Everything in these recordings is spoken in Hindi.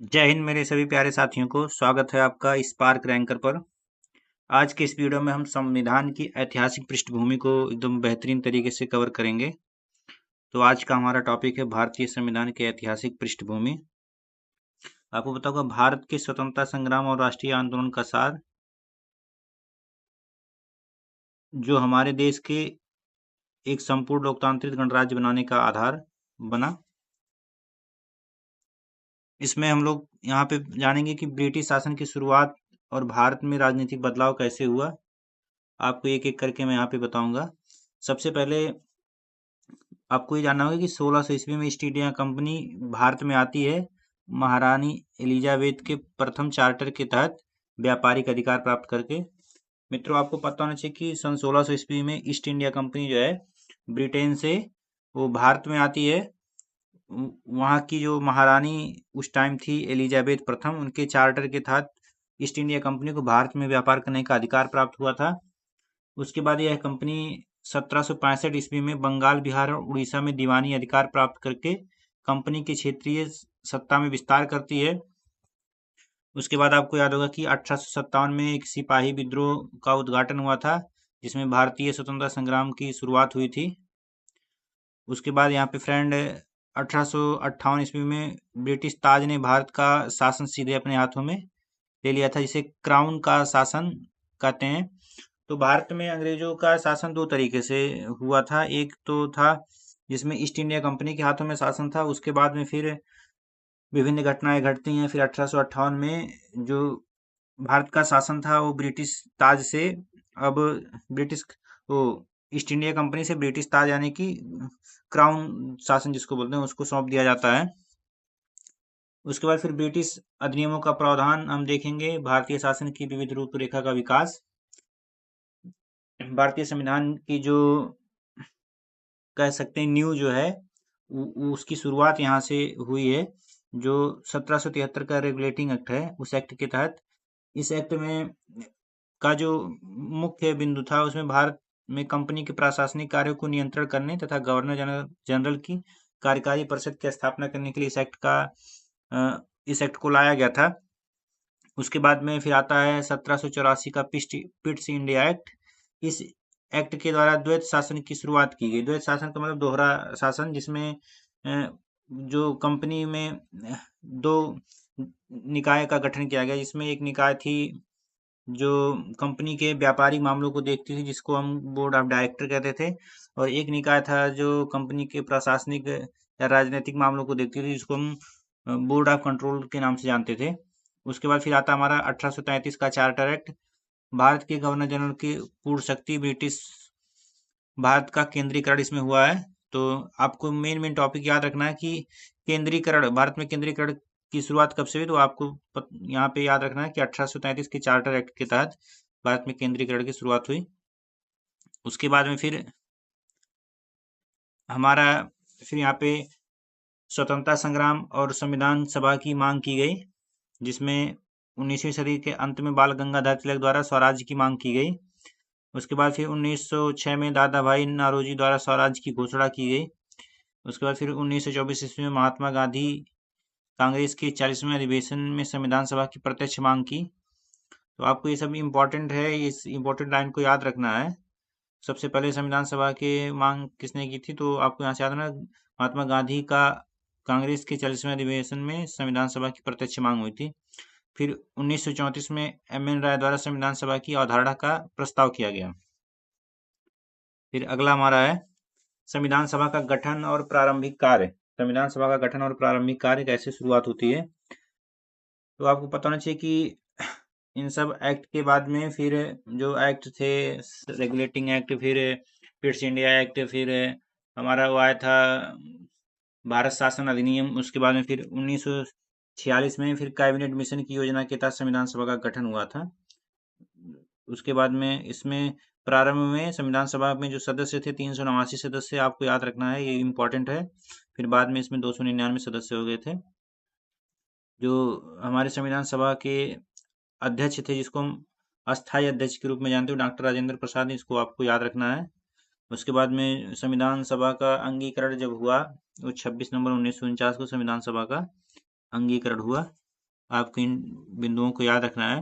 जय हिंद मेरे सभी प्यारे साथियों को स्वागत है आपका स्पार्क रैंकर पर। आज के इस वीडियो में हम संविधान की ऐतिहासिक पृष्ठभूमि को एकदम बेहतरीन तरीके से कवर करेंगे। तो आज का हमारा टॉपिक है भारतीय संविधान की ऐतिहासिक पृष्ठभूमि। आपको बताऊंगा भारत के स्वतंत्रता संग्राम और राष्ट्रीय आंदोलन का सार, जो हमारे देश के एक संपूर्ण लोकतांत्रिक गणराज्य बनाने का आधार बना। इसमें हम लोग यहाँ पे जानेंगे कि ब्रिटिश शासन की शुरुआत और भारत में राजनीतिक बदलाव कैसे हुआ। आपको एक एक करके मैं यहाँ पे बताऊंगा। सबसे पहले आपको ये जानना होगा कि 1600 ईस्वी में ईस्ट इंडिया कंपनी भारत में आती है। महारानी एलिजाबेथ के प्रथम चार्टर के तहत व्यापारिक अधिकार प्राप्त करके। मित्रों, आपको पता होना चाहिए कि सन 1600 ईस्वी में ईस्ट इंडिया कंपनी जो है ब्रिटेन से वो भारत में आती है। वहाँ की जो महारानी उस टाइम थी एलिजाबेथ प्रथम, उनके चार्टर के तहत ईस्ट इंडिया कंपनी को भारत में व्यापार करने का अधिकार प्राप्त हुआ था। उसके बाद यह कंपनी 1765 ईस्वी में बंगाल, बिहार और उड़ीसा में दीवानी अधिकार प्राप्त करके कंपनी की क्षेत्रीय सत्ता में विस्तार करती है। उसके बाद आपको याद होगा कि 1857 में एक सिपाही विद्रोह का उद्घाटन हुआ था, जिसमें भारतीय स्वतंत्रता संग्राम की शुरुआत हुई थी। उसके बाद यहाँ पे फ्रेंड 1858 ईस्वी में ब्रिटिश ताज ने भारत का शासन सीधे अपने हाथों में ले लिया था, जिसे क्राउन का शासन कहते हैं। तो भारत में अंग्रेजों का शासन दो तरीके से हुआ था। एक तो था जिसमें ईस्ट इंडिया कंपनी के हाथों में शासन था। उसके बाद में फिर विभिन्न घटनाएं घटती हैं। फिर 1858 में जो भारत का शासन था वो ब्रिटिश ताज से अब ब्रिटिश वो ईस्ट इंडिया कंपनी से ब्रिटिश ताज यानी कि क्राउन शासन जिसको बोलते हैं उसको सौंप दिया जाता है। उसके बाद फिर ब्रिटिश अधिनियमों का प्रावधान हम देखेंगे। भारतीय शासन की विविध रूपरेखा का विकास। भारतीय संविधान की जो कह सकते हैं न्यू जो है उसकी शुरुआत यहाँ से हुई है। जो 1773 का रेगुलेटिंग एक्ट है, उस एक्ट के तहत इस एक्ट में का जो मुख्य बिंदु था उसमें भारत में कंपनी के प्रशासनिक कार्यों को नियंत्रण करने तथा गवर्नर जनरल की कार्यकारी परिषद की स्थापना करने के लिए इस एक्ट को लाया गया था। उसके बाद में फिर आता है 1784 का पिट्स इंडिया एक्ट। इस एक्ट के द्वारा द्वैत शासन की शुरुआत की गई। द्वैत शासन का मतलब दोहरा शासन, जिसमें जो कंपनी में दो निकाय का गठन किया गया। जिसमें एक निकाय थी जो कंपनी के व्यापारिक मामलों को देखती थी, जिसको हम बोर्ड ऑफ डायरेक्टर कहते थे, और एक निकाय था जो कंपनी के प्रशासनिक या राजनीतिक मामलों को देखती थी, जिसको हम बोर्ड ऑफ कंट्रोल के नाम से जानते थे। उसके बाद फिर आता हमारा 1833 का चार्टर एक्ट। भारत के गवर्नर जनरल की पूर्ण शक्ति ब्रिटिश भारत का केंद्रीकरण इसमें हुआ है। तो आपको मेन टॉपिक याद रखना है कि केंद्रीकरण, भारत में केंद्रीकरण की शुरुआत कब से हुई। तो आपको यहाँ पे याद रखना है कि 1833 के चार्टर एक्ट के तहत भारत में केंद्रीकरण की शुरुआत हुई। उसके बाद में फिर हमारा फिर यहाँ पे स्वतंत्रता संग्राम और संविधान सभा की मांग की गई, जिसमें 19वीं सदी के अंत में बाल गंगाधर तिलक द्वारा स्वराज्य की मांग की गई। उसके बाद फिर 1906 में दादा भाई नौरोजी द्वारा स्वराज्य की घोषणा की गई। उसके बाद फिर 1924 ईस्वी में महात्मा गांधी कांग्रेस के 40वें अधिवेशन में संविधान सभा की प्रत्यक्ष मांग की। तो आपको ये सब इम्पोर्टेंट है, इस इम्पोर्टेंट लाइन को याद रखना है। सबसे पहले संविधान सभा की मांग किसने की थी, तो आपको यहाँ से याद रखना, महात्मा गांधी का कांग्रेस के 40वें अधिवेशन में संविधान सभा की प्रत्यक्ष मांग हुई थी। फिर 1934 में एम.एन. राय द्वारा संविधान सभा की अवधारणा का प्रस्ताव किया गया। फिर अगला हमारा है संविधान सभा का गठन और प्रारंभिक कार्य। संविधान सभा का गठन और प्रारंभिक कार्य कैसे शुरुआत होती है। तो आपको पता होना चाहिए कि इन सब एक्ट के बाद में फिर जो एक्ट थे, रेगुलेटिंग एक्ट, फिर पिट्स इंडिया एक्ट, फिर हमारा वो आया था भारत शासन अधिनियम। उसके बाद में फिर 1946 में फिर कैबिनेट मिशन की योजना के तहत संविधान सभा का गठन हुआ था। उसके बाद में इसमें प्रारंभ में संविधान सभा में जो सदस्य थे 389 सदस्य, आपको याद रखना है, ये इम्पोर्टेंट है। फिर बाद में इसमें 299 सदस्य हो गए थे। जो हमारे संविधान सभा के अध्यक्ष थे, जिसको हम अस्थायी अध्यक्ष के रूप में जानते हो, डॉक्टर राजेंद्र प्रसाद, इसको आपको याद रखना है। उसके बाद में संविधान सभा का अंगीकरण जब हुआ, वो 26 नवंबर 1949 को संविधान सभा का अंगीकरण हुआ। आपको इन बिंदुओं को याद रखना है।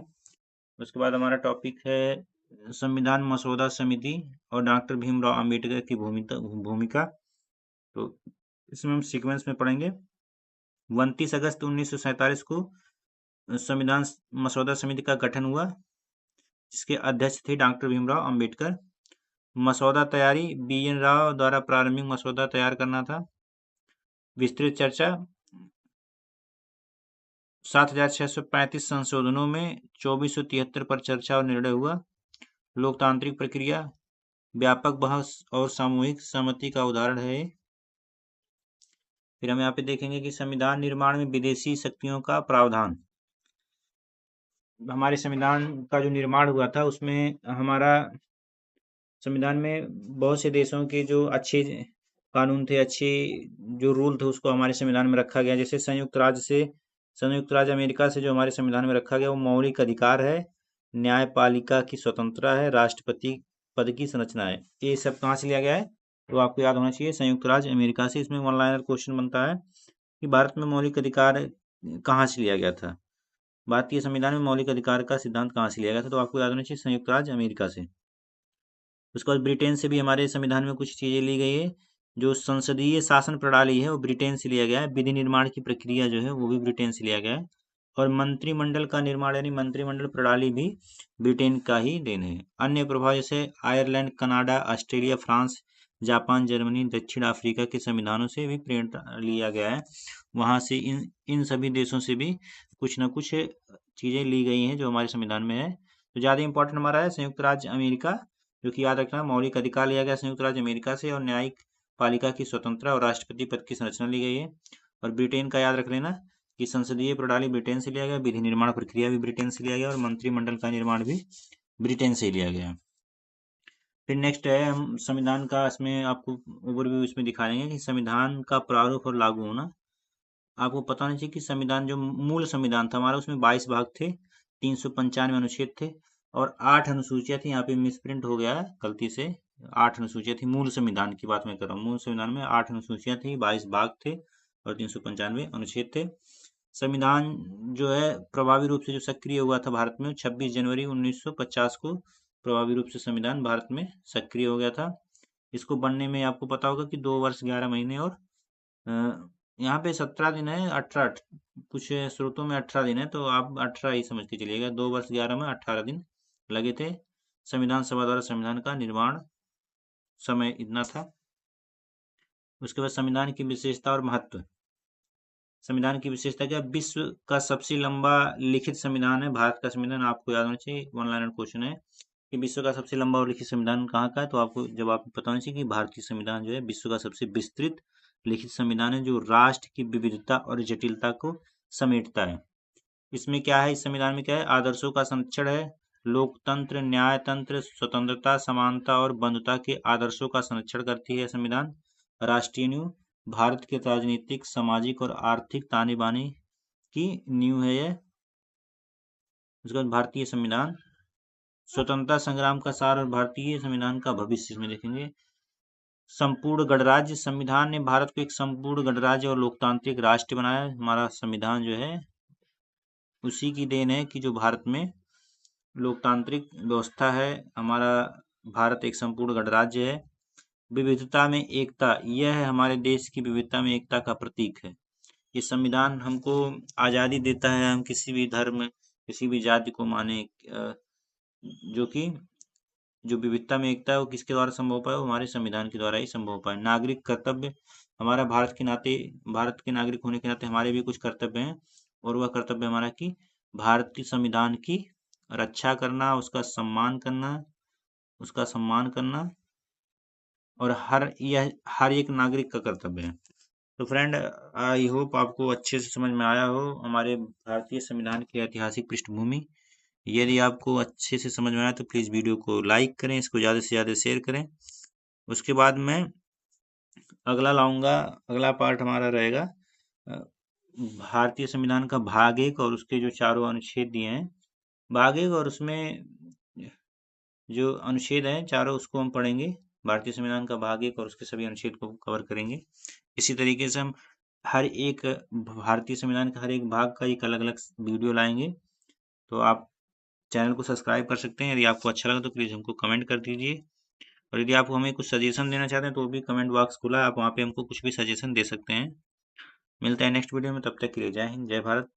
उसके बाद हमारा टॉपिक है संविधान मसौदा समिति और डॉक्टर भीमराव अंबेडकर की भूमिका। तो इसमें हम सीक्वेंस में पढ़ेंगे। 29 अगस्त 1947 को संविधान मसौदा समिति का गठन हुआ, जिसके अध्यक्ष थे डॉक्टर भीमराव अंबेडकर। मसौदा तैयारी, BN राव द्वारा प्रारंभिक मसौदा तैयार करना था। विस्तृत चर्चा, 7635 संशोधनों में 2473 पर चर्चा और निर्णय हुआ। लोकतांत्रिक प्रक्रिया, व्यापक बहस और सामूहिक सहमति का उदाहरण है। फिर हम यहाँ पे देखेंगे कि संविधान निर्माण में विदेशी शक्तियों का प्रावधान। हमारे संविधान का जो निर्माण हुआ था उसमें हमारा संविधान में बहुत से देशों के जो अच्छे कानून थे, अच्छे जो रूल थे, उसको हमारे संविधान में रखा गया। जैसे संयुक्त राज्य अमेरिका से जो हमारे संविधान में रखा गया वो मौलिक अधिकार है, न्यायपालिका की स्वतंत्रता है, राष्ट्रपति पद की संरचना है। ये सब कहाँ से लिया गया है तो आपको याद होना चाहिए, संयुक्त राज्य अमेरिका से। इसमें वन लाइनर क्वेश्चन बनता है कि भारत में मौलिक अधिकार कहाँ से लिया गया था, भारतीय संविधान में मौलिक अधिकार का सिद्धांत कहाँ से लिया गया था, तो आपको याद होना चाहिए संयुक्त राज्य अमेरिका से। उसके बाद ब्रिटेन से भी हमारे संविधान में कुछ चीज़ें ली गई है। जो संसदीय शासन प्रणाली है वो ब्रिटेन से लिया गया है। विधि निर्माण की प्रक्रिया जो है वो भी ब्रिटेन से लिया गया है। और मंत्रिमंडल का निर्माण यानी मंत्रिमंडल प्रणाली भी ब्रिटेन का ही देन है। अन्य प्रभाव जैसे Ireland, Canada, Australia, France, Japan, Germany, दक्षिण अफ्रीका के संविधानों से भी प्रेरणा लिया गया है। वहाँ से इन सभी देशों से भी कुछ न कुछ चीज़ें ली गई हैं जो हमारे संविधान में है। तो ज़्यादा इंपॉर्टेंट हमारा है संयुक्त राज्य अमेरिका, जो कि याद रखना, मौलिक अधिकार लिया गया संयुक्त राज्य अमेरिका से, और न्यायिक पालिका की स्वतंत्रता और राष्ट्रपति पद की संरचना ली गई है। और ब्रिटेन का याद रख लेना कि संसदीय प्रणाली ब्रिटेन से लिया गया, विधि निर्माण प्रक्रिया भी ब्रिटेन से लिया गया, और मंत्रिमंडल का निर्माण भी ब्रिटेन से लिया गया। फिर नेक्स्ट है, हम संविधान का इसमें आपको ओवरव्यू इसमें दिखा देंगे कि संविधान का प्रारूप और लागू होना। आपको पता होना चाहिए कि संविधान जो मूल संविधान था हमारा उसमें 22 भाग थे, 395 अनुच्छेद थे और 8 अनुसूचियां थी। यहाँ पे मिसप्रिंट हो गया है गलती से, 8 अनुसूचियां थी। मूल संविधान की बात मैं कर रहा हूँ। मूल संविधान में 8 अनुसूचियां थी, 22 भाग थे और 395 अनुच्छेद थे। संविधान जो है प्रभावी रूप से जो सक्रिय हुआ था भारत में 26 जनवरी 1950 को प्रभावी रूप से संविधान भारत में सक्रिय हो गया था। इसको बनने में आपको पता होगा कि 2 वर्ष 11 महीने और यहाँ पे 17 दिन है, 18 कुछ स्रोतों में 18 दिन है, तो आप 18 ही समझ के चलिएगा। 2 वर्ष 11 में 18 दिन लगे थे। संविधान सभा द्वारा संविधान का निर्माण समय इतना था। उसके बाद संविधान की विशेषता और महत्व। संविधान की विशेषता क्या, विश्व का सबसे लंबा लिखित संविधान है भारत का संविधान। आपको याद होना चाहिए, वन लाइनर क्वेश्चन है कि विश्व का सबसे लंबा और लिखित संविधान कहाँ का है, तो आपको जवाब पता होना चाहिए कि भारतीय संविधान जो है विश्व का सबसे विस्तृत लिखित संविधान है, जो राष्ट्र की विविधता और जटिलता को समेटता है। इसमें क्या है, इस संविधान में क्या है, आदर्शों का संरक्षण है, लोकतंत्र, न्यायतंत्र, स्वतंत्रता, समानता और बंधुता के आदर्शों का संरक्षण करती है संविधान। राष्ट्रीय नींव, भारत के राजनीतिक, सामाजिक और आर्थिक ताने बाने की नींव है यह। उसके बाद भारतीय संविधान, स्वतंत्रता संग्राम का सार और भारतीय संविधान का भविष्य इसमें देखेंगे। संपूर्ण गणराज्य, संविधान ने भारत को एक संपूर्ण गणराज्य और लोकतांत्रिक राष्ट्र बनाया। हमारा संविधान जो है उसी की देन है कि जो भारत में लोकतांत्रिक व्यवस्था है। हमारा भारत एक संपूर्ण गणराज्य है। विविधता में एकता, यह है हमारे देश की विविधता में एकता का प्रतीक है। ये संविधान हमको आज़ादी देता है, हम किसी भी धर्म, किसी भी जाति को माने, जो कि जो विविधता में एकता है वो किसके द्वारा संभव हो पाया, वो हमारे संविधान के द्वारा ही संभव हो पाया। नागरिक कर्तव्य, हमारा भारत के नागरिक होने के नाते हमारे भी कुछ कर्तव्य हैं, और वह कर्तव्य हमारा कि भारतीय संविधान की रक्षा करना, उसका सम्मान करना और हर एक नागरिक का कर्तव्य है। तो फ्रेंड, आई होप आपको अच्छे से समझ में आया हो हमारे भारतीय संविधान की ऐतिहासिक पृष्ठभूमि। यदि आपको अच्छे से समझ में आया तो प्लीज़ वीडियो को लाइक करें, इसको ज़्यादा से ज़्यादा शेयर करें। उसके बाद मैं अगला लाऊंगा, अगला पार्ट हमारा रहेगा भारतीय संविधान का भाग 1 और उसके जो चारों अनुच्छेद दिए हैं। भाग 1 और उसमें जो अनुच्छेद हैं चारों, उसको हम पढ़ेंगे। भारतीय संविधान का भाग 1 और उसके सभी अनुच्छेद को कवर करेंगे। इसी तरीके से हम हर एक भारतीय संविधान का हर एक भाग का एक अलग अलग वीडियो लाएंगे। तो आप चैनल को सब्सक्राइब कर सकते हैं। यदि आपको अच्छा लगा तो प्लीज़ हमको कमेंट कर दीजिए, और यदि आप हमें कुछ सजेशन देना चाहते हैं तो वो भी कमेंट बॉक्स खुला है, आप वहाँ पे हमको कुछ भी सजेशन दे सकते हैं। मिलते हैं नेक्स्ट वीडियो में, तब तक के लिए जय हिंद, जय भारत।